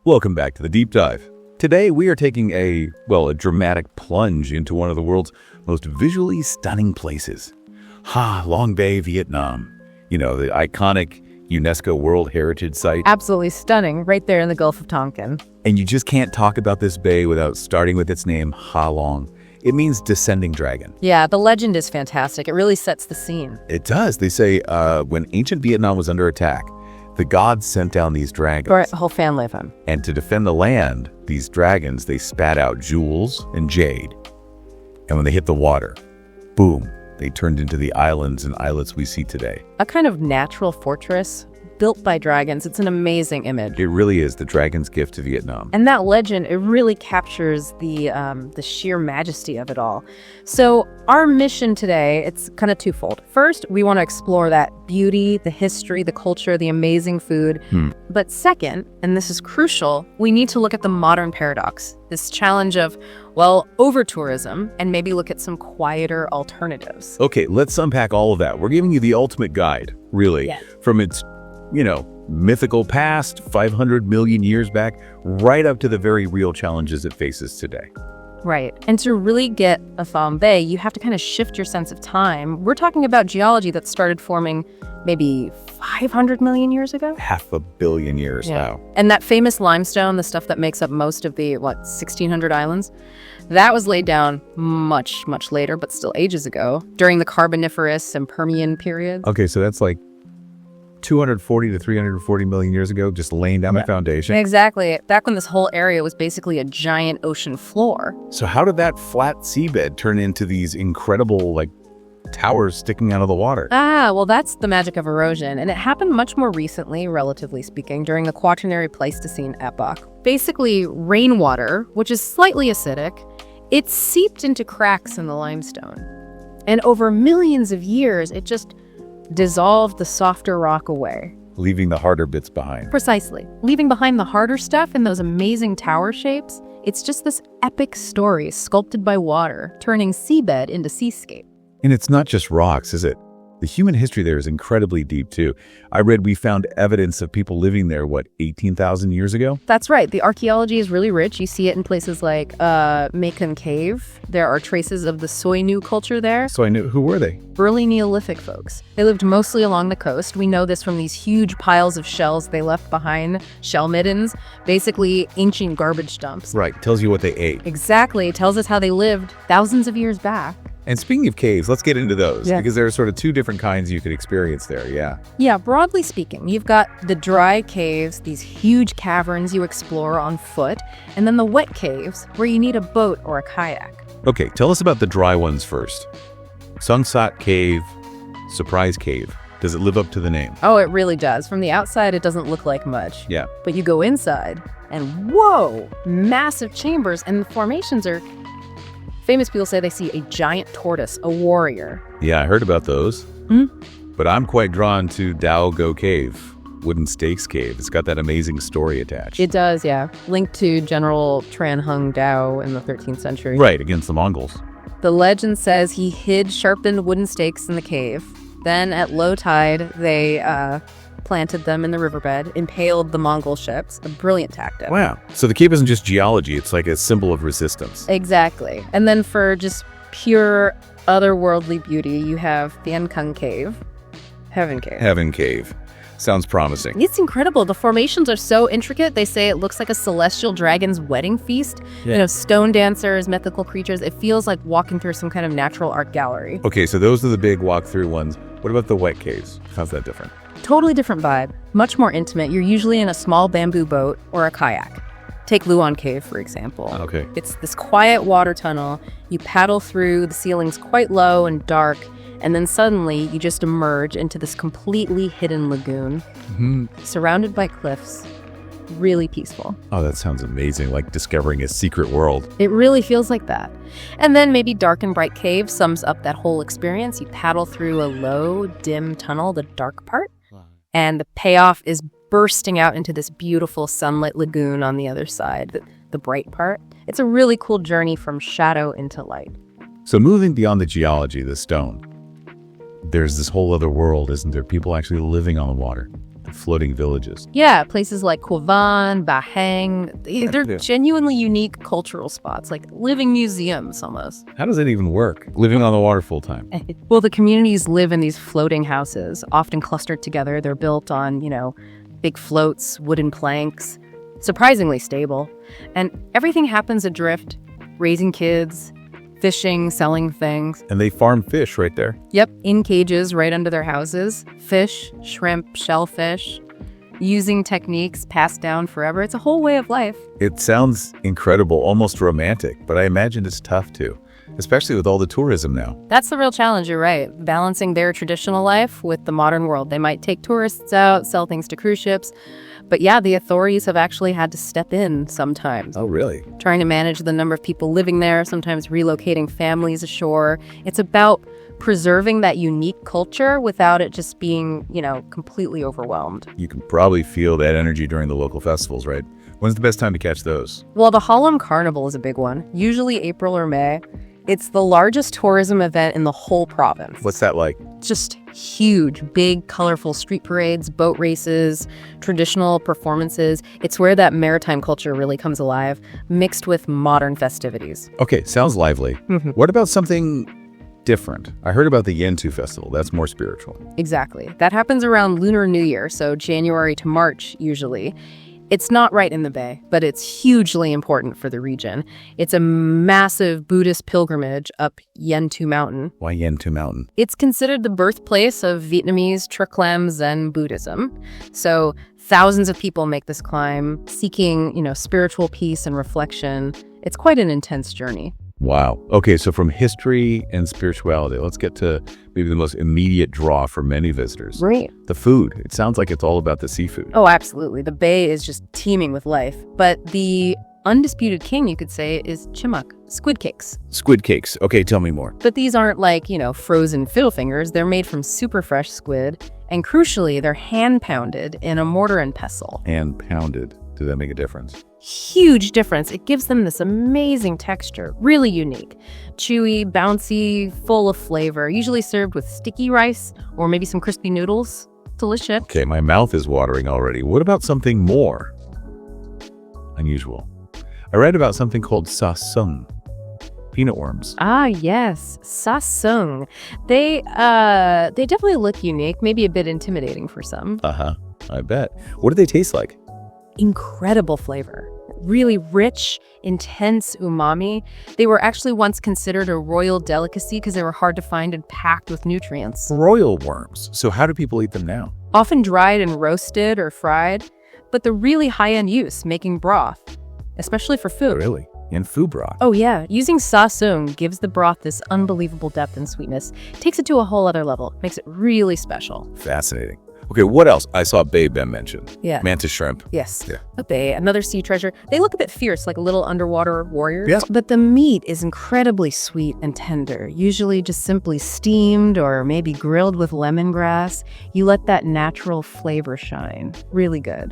Welcome back to the Deep Dive. Today we are taking a dramatic plunge into one of the world's most visually stunning places. Halong Bay, Vietnam. You know, the iconic UNESCO World Heritage Site. Absolutely stunning, right there in the Gulf of Tonkin. And you just can't talk about this bay without starting with its name, Halong. It means descending dragon. Yeah, the legend is fantastic. It really sets the scene. It does. They say when ancient Vietnam was under attack, the gods sent down these dragons. For a whole family of them. And to defend the land, these dragons, they spat out jewels and jade. And when they hit the water, boom, they turned into the islands and islets we see today. A kind of natural fortress built by dragons. It's an amazing image. It really is the dragon's gift to Vietnam. And that legend, it really captures the sheer majesty of it all. So our mission today, it's kind of twofold. First, we want to explore that beauty, the history, the culture, the amazing food. But second, and this is crucial, we need to look at the modern paradox, this challenge of, over-tourism, and maybe look at some quieter alternatives. Okay, let's unpack all of that. We're giving you the ultimate guide, really, Yes. from its mythical past, 500 million years back, right up to the very real challenges it faces today. Right. And to really get a Halong Bay, you have to kind of shift your sense of time. We're talking about geology that started forming maybe 500 million years ago? 500 million years now. And that famous limestone, the stuff that makes up most of the, 1,600 islands, that was laid down much, much later, but still ages ago, during the Carboniferous and Permian periods. Okay, so that's like 240 to 340 million years ago, just laying down the foundation. Exactly. Back when this whole area was basically a giant ocean floor. So how did that flat seabed turn into these incredible, towers sticking out of the water? Well, that's the magic of erosion. And it happened much more recently, relatively speaking, during the Quaternary Pleistocene epoch. Basically, rainwater, which is slightly acidic, it seeped into cracks in the limestone. And over millions of years, it just dissolved the softer rock away. Leaving the harder bits behind. Precisely. Leaving behind the harder stuff and those amazing tower shapes, it's just this epic story sculpted by water, turning seabed into seascape. And it's not just rocks, is it? The human history there is incredibly deep, too. I read we found evidence of people living there, 18,000 years ago? That's right. The archaeology is really rich. You see it in places like Mekong Cave. There are traces of the Soinu culture there. Who were they? Early Neolithic folks. They lived mostly along the coast. We know this from these huge piles of shells they left behind, shell middens, basically ancient garbage dumps. Right, tells you what they ate. Exactly. It tells us how they lived thousands of years back. And speaking of caves, let's get into those, Yeah. because there are sort of two different kinds you could experience there, yeah. Yeah, broadly speaking, you've got the dry caves, these huge caverns you explore on foot, and then the wet caves, where you need a boat or a kayak. Okay, tell us about the dry ones first. Sunsat Cave, Surprise Cave. Does it live up to the name? Oh, it really does. From the outside, it doesn't look like much. Yeah. But you go inside, and whoa, massive chambers, and the formations are... Famous people say they see a giant tortoise, a warrior. Yeah, I heard about those. But I'm quite drawn to Dao Go Cave, Wooden Stakes Cave. It's got that amazing story attached. It does, yeah. Linked to General Tran Hung Dao in the 13th century. Right, against the Mongols. The legend says he hid sharpened wooden stakes in the cave. Then at low tide, they planted them in the riverbed, impaled the Mongol ships. A brilliant tactic. Wow. So the cave isn't just geology, it's like a symbol of resistance. Exactly. And then for just pure otherworldly beauty, you have the Kung Cave. Heaven Cave. Heaven Cave. Sounds promising. It's incredible. The formations are so intricate. They say it looks like a celestial dragon's wedding feast. Yeah. Stone dancers, mythical creatures. It feels like walking through some kind of natural art gallery. Okay, so those are the big walk-through ones. What about the wet caves? How's that different? Totally different vibe. Much more intimate. You're usually in a small bamboo boat or a kayak. Take Luan Cave, for example. Okay. It's this quiet water tunnel. You paddle through, the ceiling's quite low and dark, and then suddenly you just emerge into this completely hidden lagoon, surrounded by cliffs. Really peaceful. Oh, that sounds amazing, like discovering a secret world. It really feels like that. And then maybe Dark and Bright Cave sums up that whole experience. You paddle through a low, dim tunnel, the dark part, and the payoff is bursting out into this beautiful sunlit lagoon on the other side, the bright part. It's a really cool journey from shadow into light. So moving beyond the geology, the stone, there's this whole other world, isn't there? People actually living on the water. floating villages. Yeah, places like Kuvan, Bahang, they're Yeah. genuinely unique cultural spots, like living museums almost. How does it even work, living on the water full time? Well, the communities live in these floating houses, often clustered together. They're built on, big floats, wooden planks, surprisingly stable. And everything happens adrift, raising kids, fishing, selling things. And they farm fish right there. Yep, in cages right under their houses. Fish, shrimp, shellfish, using techniques passed down forever. It's a whole way of life. It sounds incredible, almost romantic, but I imagine it's tough too, especially with all the tourism now. That's the real challenge, you're right. Balancing their traditional life with the modern world. They might take tourists out, sell things to cruise ships. But yeah, the authorities have actually had to step in sometimes. Oh, really? Trying to manage the number of people living there, sometimes relocating families ashore. It's about preserving that unique culture without it just being, completely overwhelmed. You can probably feel that energy during the local festivals, right? When's the best time to catch those? Well, the Halong Carnival is a big one, usually April or May. It's the largest tourism event in the whole province. What's that like? Just huge, big, colorful street parades, boat races, traditional performances. It's where that maritime culture really comes alive, mixed with modern festivities. Okay, sounds lively. What about something different? I heard about the Yentu Festival. That's more spiritual. Exactly. That happens around Lunar New Year, so January to March usually. It's not right in the Bay, but it's hugely important for the region. It's a massive Buddhist pilgrimage up Yentu Mountain. Why Yentu Mountain? It's considered the birthplace of Vietnamese Triklem Zen Buddhism. So thousands of people make this climb, seeking, spiritual peace and reflection. It's quite an intense journey. Wow. Okay, so from history and spirituality, let's get to maybe the most immediate draw for many visitors. Right. The food. It sounds like it's all about the seafood. Oh, absolutely. The Bay is just teeming with life. But the undisputed king, you could say, is chimak, squid cakes. Squid cakes. Okay, tell me more. But these aren't like, frozen fiddle fingers. They're made from super fresh squid. And crucially, they're hand pounded in a mortar and pestle. Hand pounded. Does that make a difference? Huge difference. It gives them this amazing texture, really unique. Chewy, bouncy, full of flavor, usually served with sticky rice or maybe some crispy noodles. Delicious. Okay, my mouth is watering already. What about something more unusual? I read about something called sasung, peanut worms. Ah, yes, sasung. They definitely look unique, maybe a bit intimidating for some. Uh-huh, I bet. What do they taste like? Incredible flavor. Really rich, intense umami. They were actually once considered a royal delicacy because they were hard to find and packed with nutrients. Royal worms. So how do people eat them now? Often dried and roasted or fried, but the really high-end use, making broth, especially for food. Really? In food broth? Oh yeah, using sasung gives the broth this unbelievable depth and sweetness. Takes it to a whole other level, makes it really special. Fascinating. Okay, what else? I saw Bay Ben mentioned. Yeah. Mantis shrimp. Yes. Yeah. A bay, another sea treasure. They look a bit fierce, like little underwater warriors. Yeah. But the meat is incredibly sweet and tender, usually just simply steamed or maybe grilled with lemongrass. You let that natural flavor shine. Really good.